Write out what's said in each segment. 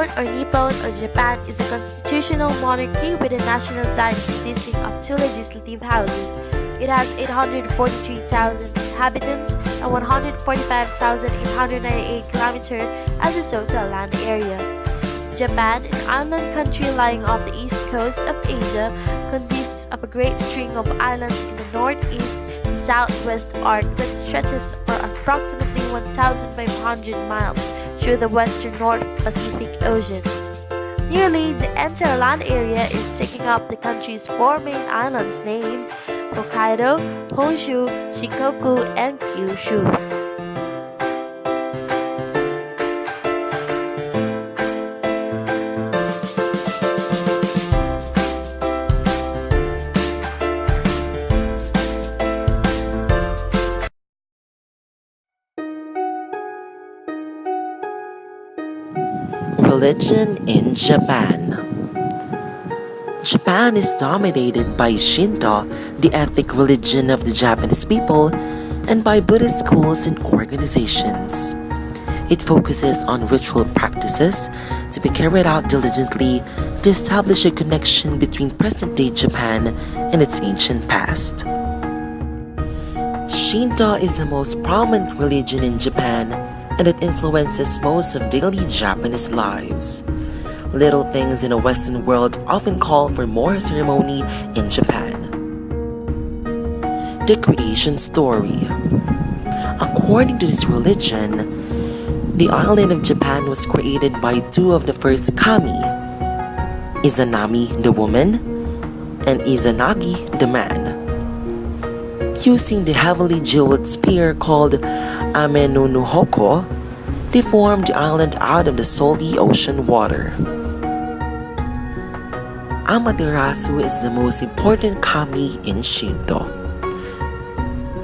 Nihon or Nippon or Japan is a constitutional monarchy with a national diet consisting of two legislative houses. It has 843,000 inhabitants and 145,898 kilometers as its total land area. Japan, an island country lying off the east coast of Asia, consists of a great string of islands in the northeast to southwest arc that stretches for approximately 1,500 miles through the western North Pacific Ocean. Nearly the entire land area is taking up the country's four main islands named Hokkaido, Honshu, Shikoku, and Kyushu. Religion in Japan. Japan is dominated by Shinto, the ethnic religion of the Japanese people, and by Buddhist schools and organizations. It focuses on ritual practices to be carried out diligently to establish a connection between present-day Japan and its ancient past. Shinto is the most prominent religion in Japan, and it influences most of daily Japanese lives. Little things in the Western world often call for more ceremony in Japan. The creation story. According to this religion, the island of Japan was created by two of the first kami, Izanami the woman and Izanagi the man. Using the heavily jeweled spear called Amenunuhoko, they formed the island out of the salty ocean water. Amaterasu is the most important kami in Shinto.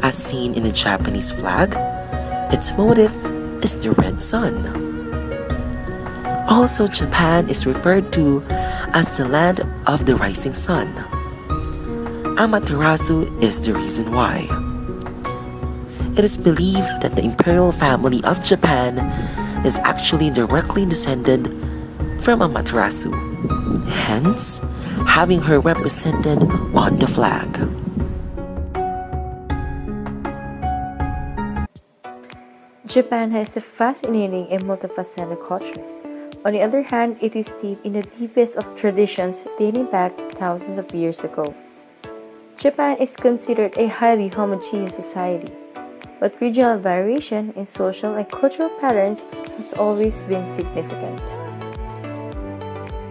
As seen in the Japanese flag, its motif is the red sun. Also, Japan is referred to as the land of the rising sun. Amaterasu is the reason why. It is believed that the imperial family of Japan is actually directly descended from Amaterasu, hence having her represented on the flag. Japan has a fascinating and multifaceted culture. On the other hand, it is steeped in the deepest of traditions dating back thousands of years ago. Japan is considered a highly homogeneous society, but regional variation in social and cultural patterns has always been significant.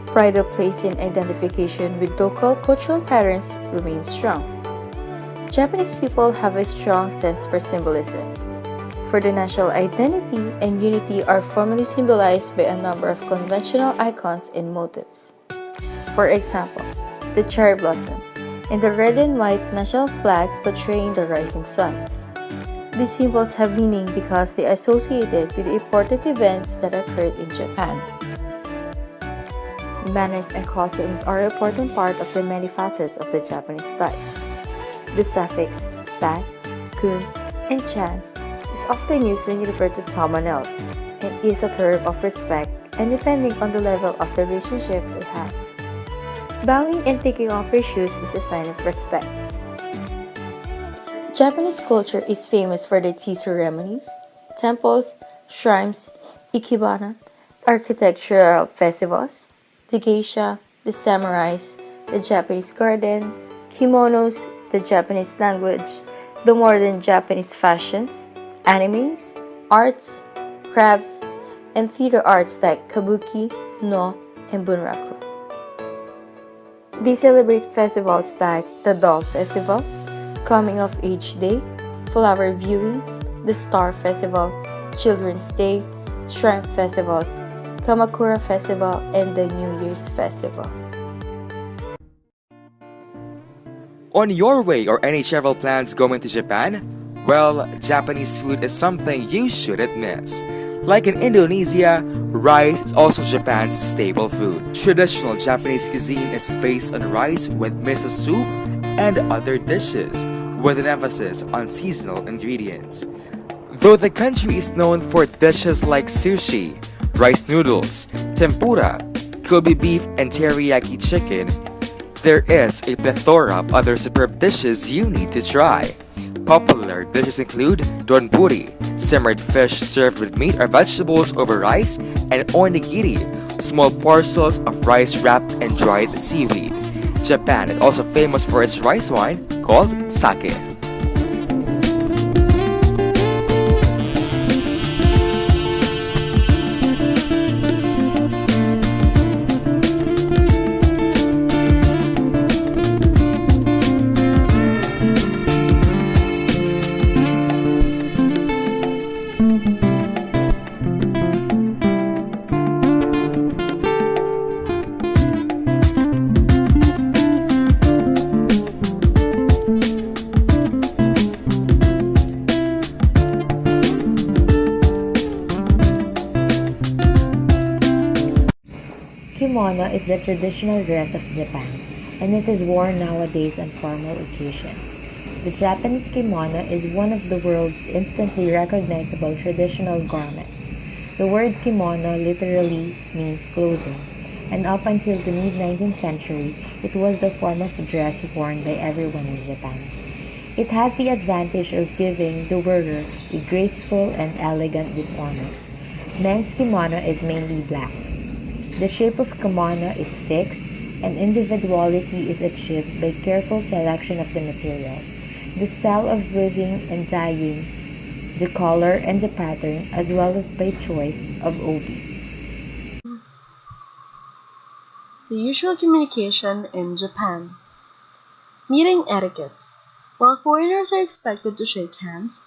Pride of place and identification with local cultural patterns remains strong. Japanese people have a strong sense for symbolism. For the national identity and unity are formally symbolized by a number of conventional icons and motifs. For example, the cherry blossom and the red and white national flag portraying the rising sun. These symbols have meaning because they are associated with the important events that occurred in Japan. Manners and costumes are an important part of the many facets of the Japanese style. The suffix san, kun, and chan is often used when you refer to someone else and is a term of respect and depending on the level of the relationship they have. Bowing and taking off your shoes is a sign of respect. Japanese culture is famous for their tea ceremonies, temples, shrines, ikebana, architectural festivals, the geisha, the samurais, the Japanese garden, kimonos, the Japanese language, the modern Japanese fashions, animes, arts, crafts, and theater arts like kabuki, no, and bunraku. They celebrate festivals like the Doll Festival, Coming of Age Day, Flower Viewing, the Star Festival, Children's Day, Shrine Festivals, Kamakura Festival, and the New Year's Festival. On your way or any travel plans going to Japan? Well, Japanese food is something you shouldn't miss. Like in Indonesia, rice is also Japan's staple food. Traditional Japanese cuisine is based on rice with miso soup and other dishes, with an emphasis on seasonal ingredients. Though the country is known for dishes like sushi, rice noodles, tempura, Kobe beef, and teriyaki chicken, there is a plethora of other superb dishes you need to try. Popular dishes include donburi, simmered fish served with meat or vegetables over rice, and onigiri, small parcels of rice wrapped in dried seaweed. Japan is also famous for its rice wine called sake. Kimono is the traditional dress of Japan, and it is worn nowadays on formal occasions. The Japanese kimono is one of the world's instantly recognizable traditional garments. The word kimono literally means clothing, and up until the mid-19th century, it was the form of dress worn by everyone in Japan. It has the advantage of giving the wearer a graceful and elegant deportment. Men's kimono is mainly black. The shape of kimono is fixed, and individuality is achieved by careful selection of the material, the style of weaving and dyeing, the color and the pattern, as well as by choice of obi. The usual communication in Japan. Meeting etiquette. While foreigners are expected to shake hands,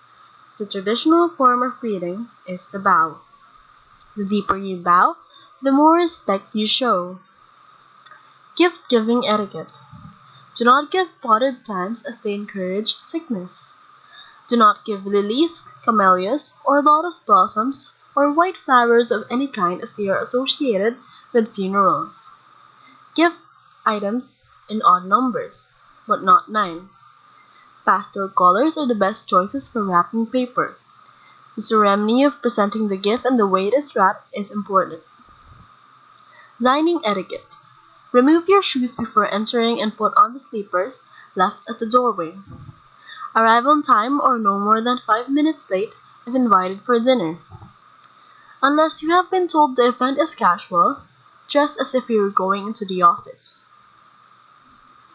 the traditional form of greeting is the bow. The deeper you bow, the more respect you show. Gift-giving etiquette. Do not give potted plants as they encourage sickness. Do not give lilies, camellias, or lotus blossoms, or white flowers of any kind as they are associated with funerals. Give items in odd numbers, but not 9. Pastel colors are the best choices for wrapping paper. The ceremony of presenting the gift and the way it is wrapped is important. Dining etiquette. Remove your shoes before entering and put on the slippers left at the doorway. Arrive on time or no more than 5 minutes late if invited for dinner. Unless you have been told the event is casual, dress as if you were going into the office.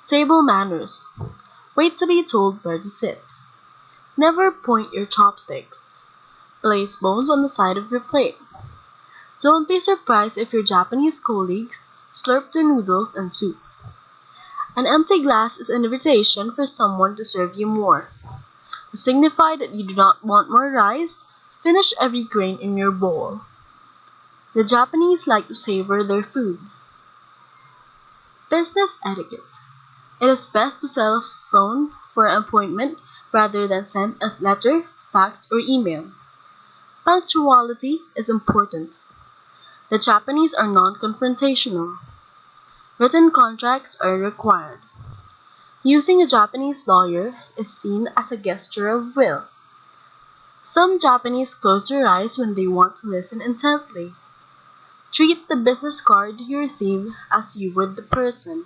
Table manners. Wait to be told where to sit. Never point your chopsticks. Place bones on the side of your plate. Don't be surprised if your Japanese colleagues slurp their noodles and soup. An empty glass is an invitation for someone to serve you more. To signify that you do not want more rice, finish every grain in your bowl. The Japanese like to savor their food. Business etiquette. It is best to telephone for an appointment rather than send a letter, fax, or email. Punctuality is important. The Japanese are non-confrontational. Written contracts are required. Using a Japanese lawyer is seen as a gesture of will. Some Japanese close their eyes when they want to listen intently. Treat the business card you receive as you would the person.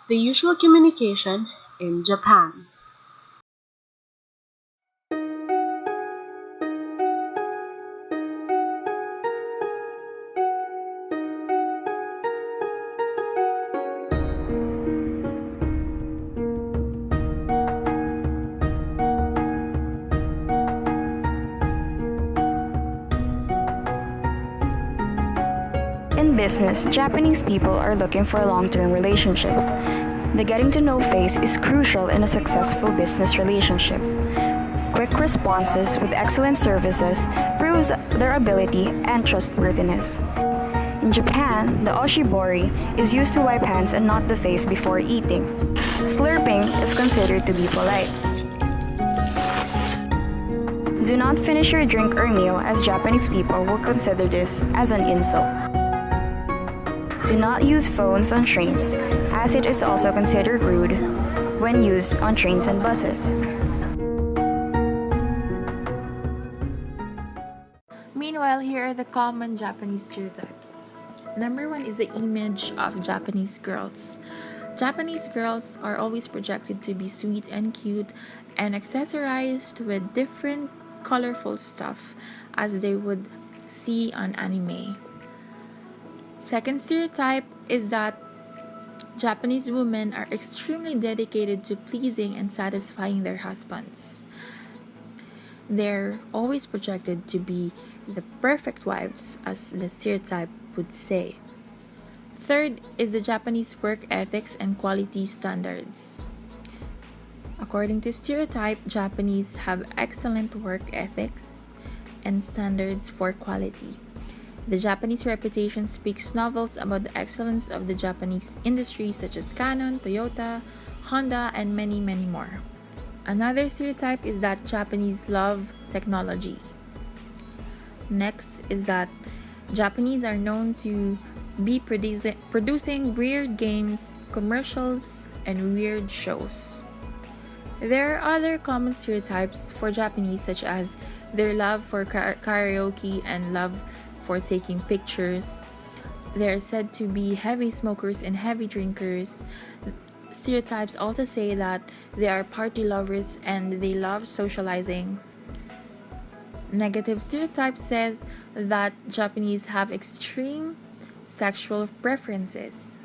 The usual communication in Japan. In business, Japanese people are looking for long-term relationships. The getting to know phase is crucial in a successful business relationship. Quick responses with excellent services proves their ability and trustworthiness. In Japan, the oshibori is used to wipe hands and not the face before eating. Slurping is considered to be polite. Do not finish your drink or meal, as Japanese people will consider this as an insult. Do not use phones on trains, as it is also considered rude when used on trains and buses. Meanwhile, here are the common Japanese stereotypes. Number one is the image of Japanese girls. Japanese girls are always projected to be sweet and cute and accessorized with different colorful stuff as they would see on anime. Second stereotype is that Japanese women are extremely dedicated to pleasing and satisfying their husbands. They're always projected to be the perfect wives, as the stereotype would say. Third is the Japanese work ethics and quality standards. According to stereotype, Japanese have excellent work ethics and standards for quality. The Japanese reputation speaks novels about the excellence of the Japanese industry such as Canon, Toyota, Honda, and many, many more. Another stereotype is that Japanese love technology. Next is that Japanese are known to be producing weird games, commercials, and weird shows. There are other common stereotypes for Japanese such as their love for karaoke and love for taking pictures. They are said to be heavy smokers and heavy drinkers. Stereotypes also say that they are party lovers and they love socializing. Negative stereotype says that Japanese have extreme sexual preferences.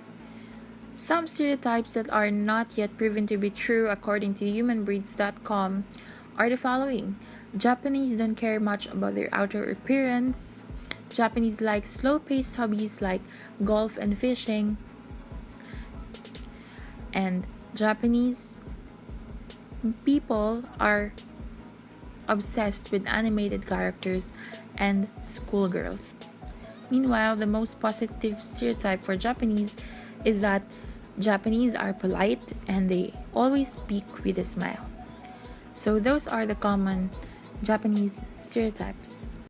Some stereotypes that are not yet proven to be true according to humanbreeds.com are the following. Japanese don't care much about their outer appearance. Japanese like slow-paced hobbies like golf and fishing. And Japanese people are obsessed with animated characters and schoolgirls. Meanwhile, the most positive stereotype for Japanese is that Japanese are polite and they always speak with a smile. So those are the common Japanese stereotypes.